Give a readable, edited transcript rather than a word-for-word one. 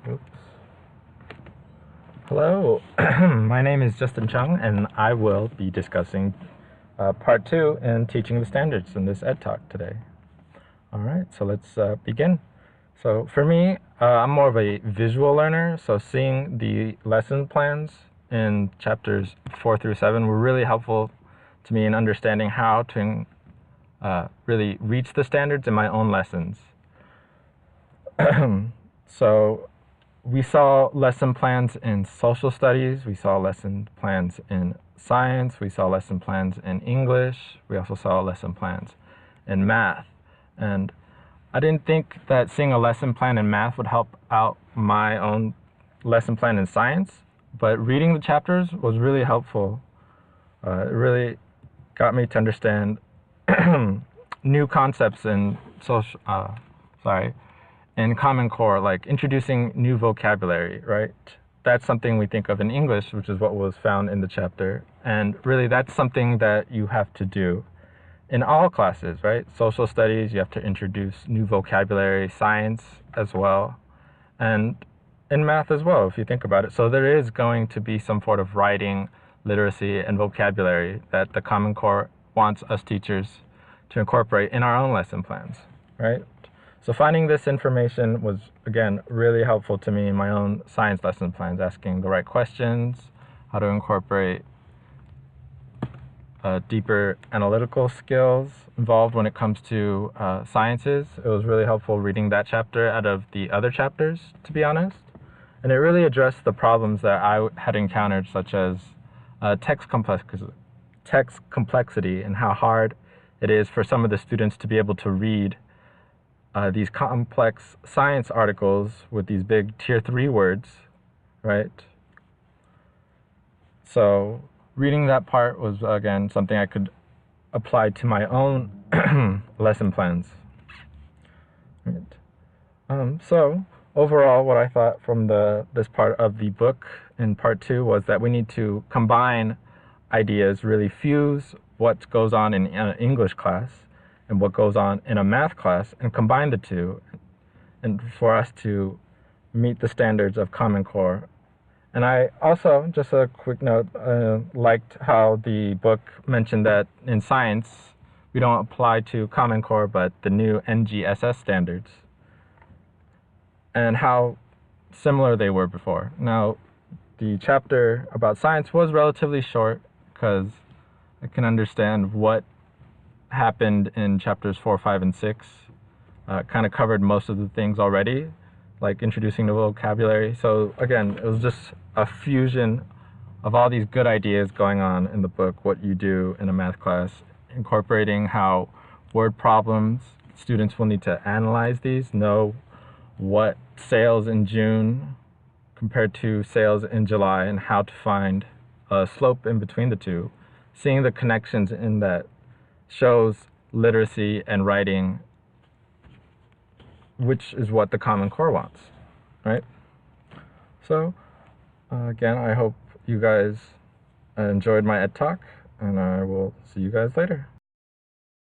Oops. Hello, my name is Justin Chung, and I will be discussing part 2 in teaching the standards in this ed talk today. All right, so let's begin. So for me, I'm more of a visual learner, so seeing the lesson plans in chapters 4 through 7 were really helpful to me in understanding how to really reach the standards in my own lessons. So we saw lesson plans in social studies, we saw lesson plans in science, we saw lesson plans in English, we also saw lesson plans in math. And I didn't think that seeing a lesson plan in math would help out my own lesson plan in science, but reading the chapters was really helpful. It really got me to understand new concepts in in Common Core, like introducing new vocabulary, right? That's something we think of in English, which is what was found in the chapter. And really, that's something that you have to do in all classes, right? Social studies, you have to introduce new vocabulary, science as well, and in math as well, if you think about it. So there is going to be some sort of writing, literacy, and vocabulary that the Common Core wants us teachers to incorporate in our own lesson plans, right? So finding this information was, again, really helpful to me in my own science lesson plans, asking the right questions, how to incorporate deeper analytical skills involved when it comes to sciences. It was really helpful reading that chapter out of the other chapters, to be honest. And it really addressed the problems that I had encountered, such as text complexity and how hard it is for some of the students to be able to read these complex science articles with these big tier 3 words, right? So reading that part was, again, something I could apply to my own lesson plans. Right. So overall, what I thought from this part of the book in part 2 was that we need to combine ideas, really fuse what goes on in an English class and what goes on in a math class, and combine the two, and for us to meet the standards of Common Core. And I also, just a quick note, liked how the book mentioned that in science, we don't apply to Common Core, but the new NGSS standards, and how similar they were before. Now, the chapter about science was relatively short because I can understand what happened in chapters 4, 5, and 6. Kind of covered most of the things already, like introducing the vocabulary. So again, it was just a fusion of all these good ideas going on in the book, what you do in a math class, incorporating how word problems, students will need to analyze these, know what sales in June compared to sales in July, and how to find a slope in between the two. Seeing the connections in that shows literacy and writing, which is what the Common Core wants, right? So, again, I hope you guys enjoyed my ed talk, and I will see you guys later.